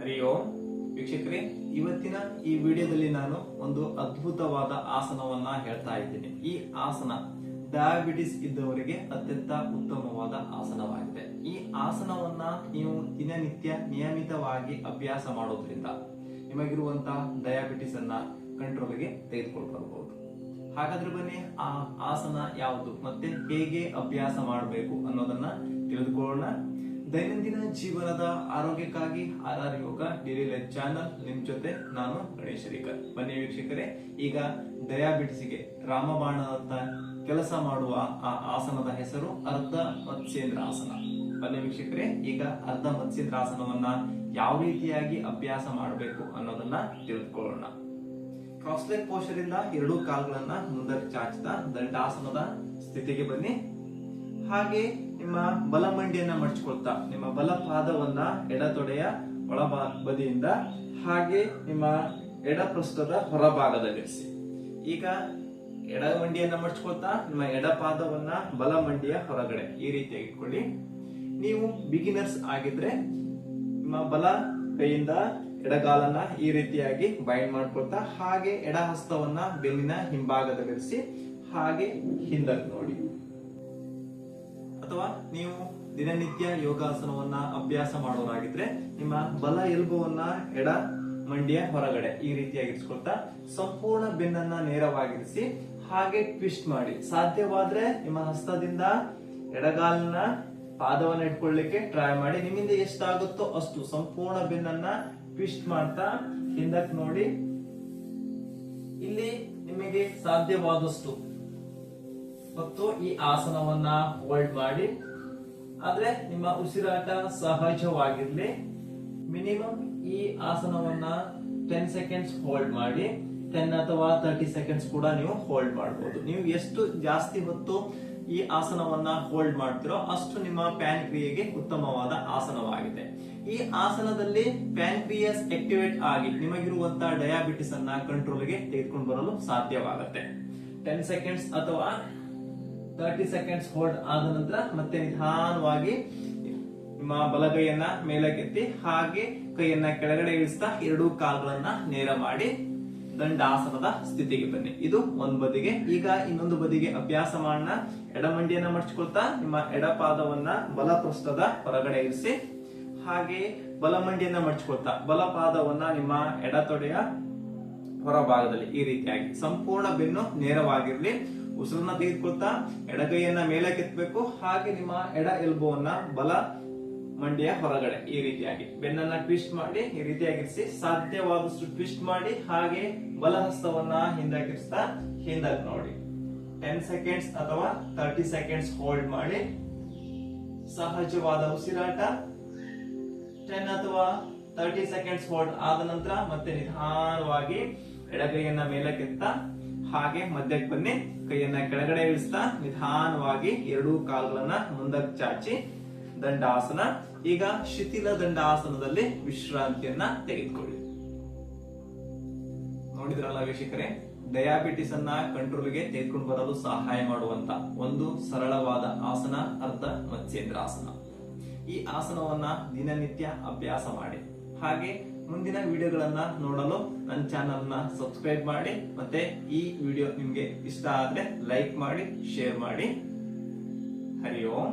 ಹರಿ ಓಂ ವೀಕ್ಷಕರೇ, ಇವತ್ತಿನ ಈ ವಿಡಿಯೋದಲ್ಲಿ ನಾನು ಒಂದು ಅದ್ಭುತವಾದ ಆಸನವನ್ನ ಹೇಳ್ತಾ ಇದ್ದೀನಿ. ಈ ಆಸನ ಡಯಾಬಿಟಿಸ್ ಇದ್ದವರಿಗೆ ಅತ್ಯಂತ ಉತ್ತಮವಾದ ಆಸನವಾಗಿದೆ. ಈ ಆಸನವನ್ನ ನೀವು ದಿನನಿತ್ಯ ನಿಯಮಿತವಾಗಿ ಅಭ್ಯಾಸ ಮಾಡೋದ್ರಿಂದ ನಿಮಗಿರುವಂತಹ ಡಯಾಬಿಟಿಸ್ ಅನ್ನ ಕಂಟ್ರೋಲ್ಗೆ ತೆಗೆದುಕೊಂಡು ಹಾಗಾದ್ರೆ ಬನ್ನಿ, ಆ ಆಸನ ಯಾವುದು ಮತ್ತೆ ಹೇಗೆ ಅಭ್ಯಾಸ ಮಾಡಬೇಕು ಅನ್ನೋದನ್ನ ತಿಳಿದುಕೊಳ್ಳೋಣ. ದೈನಂದಿನ ಜೀವನದ ಆರೋಗ್ಯಕ್ಕಾಗಿ RR ಯೋಗ ಡೈಲಿ ಲೈಫ್ ಚಾನಲ್ ನಿಮ್ ಜೊತೆ ನಾನು ಗಣೇಶ್ ರಿಕರ್. ಬನ್ನಿ ವೀಕ್ಷಕರೇ, ಈಗ ಡಯಾಬಿಟಿಸ್ಗೆ ರಾಮಬಾಣದಂತ ಕೆಲಸ ಮಾಡುವ ಆ ಆಸನದ ಹೆಸರು ಅರ್ಧ ಮತ್ಸ್ಯೇಂದ್ರ ಆಸನ. ಬನ್ನಿ ವೀಕ್ಷಕರೇ, ಈಗ ಅರ್ಧ ಮತ್ಸ್ಯೇಂದ್ರ ಆಸನವನ್ನ ಯಾವ ರೀತಿಯಾಗಿ ಅಭ್ಯಾಸ ಮಾಡಬೇಕು ಅನ್ನೋದನ್ನ ತಿಳಿದುಕೊಳ್ಳೋಣ. ಕ್ರಾಸ್ ಲೆಗ್ ಪೋಸ್ಚರ್ ಇಂದ ಎರಡೂ ಕಾಲುಗಳನ್ನ ಮುಂದಕ್ಕೆ ಚಾಚ್ತಾ ದಂಡಾಸನದ ಸ್ಥಿತಿಗೆ ಬನ್ನಿ. ಹಾಗೆ ನಿಮ್ಮ ಬಲ ಮಂಡಿಯನ್ನ ಮಡಚಿಕೊಳ್ತಾ ನಿಮ್ಮ ಬಲ ಪಾದವನ್ನ ಎಡತೊಡೆಯ ಒಳ ಬದಿಯಿಂದ ಹಾಗೆ ನಿಮ್ಮ ಎಡ ಪೃಷ್ಠದ ಹೊರಭಾಗದಲ್ಲಿರಿಸಿ. ಈಗ ಎಡ ಮಂಡಿಯನ್ನ ಮಡಚಿಕೊಳ್ತಾ ನಿಮ್ಮ ಎಡ ಪಾದವನ್ನ ಬಲ ಮಂಡಿಯ ಹೊರಗಡೆ ಈ ರೀತಿಯಾಗಿ ಇಟ್ಕೊಳ್ಳಿ. ನೀವು ಬಿಗಿನರ್ಸ್ ಆಗಿದ್ರೆ ನಿಮ್ಮ ಬಲ ಕೈಯಿಂದ ಎಡಗಾಲನ್ನ ಈ ರೀತಿಯಾಗಿ ಬೈಂಡ್ ಮಾಡ್ಕೊಳ್ತಾ ಹಾಗೆ ಎಡ ಹಸ್ತವನ್ನ ಬೆನ್ನಿನ ಹಿಂಭಾಗದಲ್ಲಿರಿಸಿ ಹಾಗೆ ಹಿಂದಕ್ಕೆ ನೋಡಿ. ಅಥವಾ ನೀವು ದಿನನಿತ್ಯ ಯೋಗಾಸನವನ್ನ ಅಭ್ಯಾಸ ಮಾಡೋರಾಗಿದ್ರೆ ನಿಮ್ಮ ಬಲ ಎಲುಬುವನ್ನ ಎಡ ಮಂಡಿಯ ಹೊರಗಡೆ ಈ ರೀತಿಯಾಗಿ ಇರಿಸ್ಕೊಳ್ತಾ ಸಂಪೂರ್ಣ ಬೆನ್ನನ್ನ ನೇರವಾಗಿರಿಸಿ ಹಾಗೆ ಟ್ವಿಸ್ಟ್ ಮಾಡಿ. ಸಾಧ್ಯವಾದ್ರೆ ನಿಮ್ಮ ಹಸ್ತದಿಂದ ಎಡಗಾಲನ್ನ ಪಾದವನ್ನ ಇಟ್ಕೊಳ್ಳಿಕ್ಕೆ ಟ್ರೈ ಮಾಡಿ. ನಿಮ್ಮಿಂದ ಎಷ್ಟಾಗುತ್ತೋ ಅಷ್ಟು ಸಂಪೂರ್ಣ ಬೆನ್ನನ್ನ ಟ್ವಿಸ್ಟ್ ಮಾಡ್ತಾ ಹಿಂದಕ್ಕೆ ನೋಡಿ. ಇಲ್ಲಿ ನಿಮಗೆ ಸಾಧ್ಯವಾದಷ್ಟು ಮತ್ತು ಈ ಆಸನವನ್ನ ಹೋಲ್ಡ್ ಮಾಡಿ. ಆದ್ರೆ ನಿಮ್ಮ ಉಸಿರಾಟ ಸಹಜವಾಗಿರ್ಲಿ. ಮಿನಿಮಮ್ ಈ ಆಸನವನ್ನ 10 ಸೆಕೆಂಡ್ಸ್ ಹೋಲ್ಡ್ ಮಾಡಿ. 10 ಅಥವಾ 30 ಸೆಕೆಂಡ್ಸ್ ಕೂಡ ನೀವು ಹೋಲ್ಡ್ ಮಾಡಬಹುದು. ನೀವು ಎಷ್ಟು ಜಾಸ್ತಿ ಹೊತ್ತು ಈ ಆಸನವನ್ನ ಹೋಲ್ಡ್ ಮಾಡ್ತಿರೋ ಅಷ್ಟು ನಿಮ್ಮ ಪ್ಯಾನ್ಕ್ರಿಯೆಗೆ ಉತ್ತಮವಾದ ಆಸನವಾಗಿದೆ. ಈ ಆಸನದಲ್ಲಿ ಪ್ಯಾನ್ಕ್ರಿಯಸ್ ಆಕ್ಟಿವೇಟ್ ಆಗಿ ನಿಮಗಿರುವಂತಹ ಡಯಾಬಿಟಿಸ್ ಅನ್ನ ಕಂಟ್ರೋಲ್ಗೆ ತೆಗೆದುಕೊಂಡು ಬರಲು ಸಾಧ್ಯವಾಗುತ್ತೆ. 10 ಸೆಕೆಂಡ್ಸ್ ಅಥವಾ 30 ಸೆಕೆಂಡ್ಸ್ ಹೋಲ್ಡ್ ಆದ ನಂತರ ಮತ್ತೆ ನಿಧಾನವಾಗಿ ನಿಮ್ಮ ಬಲಗೈಯನ್ನ ಮೇಲಕ್ಕೆತ್ತಿ ಹಾಗೆ ಕೈಯನ್ನ ಕೆಳಗಡೆ ಇಳಿಸ್ತಾ ಎರಡೂ ಕಾಲುಗಳನ್ನ ನೇರ ಮಾಡಿ ದಂಡಾಸನದ ಸ್ಥಿತಿಗೆ ಬನ್ನಿ. ಇದು ಒಂದ್ ಬದಿಗೆ. ಈಗ ಇನ್ನೊಂದು ಬದಿಗೆ ಅಭ್ಯಾಸ ಮಾಡೋಣ. ಎಡಮಂಡಿಯನ್ನ ಮಡಚಿಕೊಳ್ತಾ ನಿಮ್ಮ ಎಡ ಪಾದವನ್ನ ಬಲ ಪೃಷ್ಠದ ಹೊರಗಡೆ ಇರಿಸಿ ಹಾಗೆ ಬಲಮಂಡಿಯನ್ನ ಮಡಚಿಕೊಳ್ತಾ ಬಲ ಪಾದವನ್ನ ನಿಮ್ಮ ಎಡತೊಡೆಯ ಹೊರಭಾಗದಲ್ಲಿ ಈ ರೀತಿಯಾಗಿ ಸಂಪೂರ್ಣ ಬೆನ್ನು ನೇರವಾಗಿರ್ಲಿ. ಉಸಿರನ್ನ ತೆಗೆದುಕೊಳ್ತಾ ಎಡಗೈಯನ್ನ ಮೇಲಕ್ಕೆತ್ತಬೇಕು. ಹಾಗೆ ನಿಮ್ಮ ಎಡ ಎಲ್ಬೋವನ್ನ ಬಲ ಮಂಡಿಯ ಹೊರಗಡೆ ಈ ರೀತಿಯಾಗಿ ಬೆನ್ನನ್ನ ಟ್ವಿಸ್ಟ್ ಮಾಡಿ ಈ ರೀತಿಯಾಗಿರಿಸಿ. ಸಾಧ್ಯವಾದಷ್ಟು ಟ್ವಿಸ್ಟ್ ಮಾಡಿ ಹಾಗೆ ಬಲ ಹಸ್ತವನ್ನ ಹಿಂದಕ್ಕಿರಿಸ್ತಾ ಹಿಂದಕ್ಕೆ ನೋಡಿ. 10 ಸೆಕೆಂಡ್ಸ್ ಅಥವಾ 30 ಸೆಕೆಂಡ್ಸ್ ಹೋಲ್ಡ್ ಮಾಡಿ. ಸಹಜವಾದ ಉಸಿರಾಟ. 10 ಅಥವಾ 30 ಸೆಕೆಂಡ್ಸ್ ಹೋಲ್ಡ್ ಆದ ನಂತರ ಮತ್ತೆ ನಿಧಾನವಾಗಿ ಎಡಗೈಯನ್ನ ಮೇಲಕ್ಕೆತ್ತ ಹಾಗೆ ಮಧ್ಯಕ್ಕೆ ಬನ್ನಿ. ಕೈಯನ್ನ ಕೆಳಗಡೆ ಇಳಿಸ್ತಾ ನಿಧಾನವಾಗಿ ಎರಡೂ ಕಾಲುಗಳನ್ನ ಮುಂದಕ್ಕೆ ಚಾಚಿ ದಂಡಾಸನ. ಈಗ ಶಿಥಿಲ ದಂಡಾಸನದಲ್ಲಿ ವಿಶ್ರಾಂತಿಯನ್ನ ತೆಗೆದುಕೊಳ್ಳಿ. ನೋಡಿದ್ರಲ್ಲ ವೀಕ್ಷಕರೇ, ಡಯಾಬಿಟಿಸ್ ಅನ್ನ ಕಂಟ್ರೋಲ್ಗೆ ತೆಗೆದುಕೊಂಡು ಬರಲು ಸಹಾಯ ಮಾಡುವಂತ ಒಂದು ಸರಳವಾದ ಆಸನ ಅರ್ಧ ಮತ್ಸ್ಯೇಂದ್ರ ಆಸನ. ಈ ಆಸನವನ್ನ ದಿನನಿತ್ಯ ಅಭ್ಯಾಸ ಮಾಡಿ. ಹಾಗೆ ಮುಂದಿನ ವಿಡಿಯೋಗಳನ್ನ ನೋಡಲು ನನ್ನ ಚಾನಲ್ ನ ಸಬ್ಸ್ಕ್ರೈಬ್ ಮಾಡಿ. ಮತ್ತೆ ಈ ವಿಡಿಯೋ ನಿಮ್ಗೆ ಇಷ್ಟ ಆದ್ರೆ ಲೈಕ್ ಮಾಡಿ, ಶೇರ್ ಮಾಡಿ. ಹರಿ ಓಂ.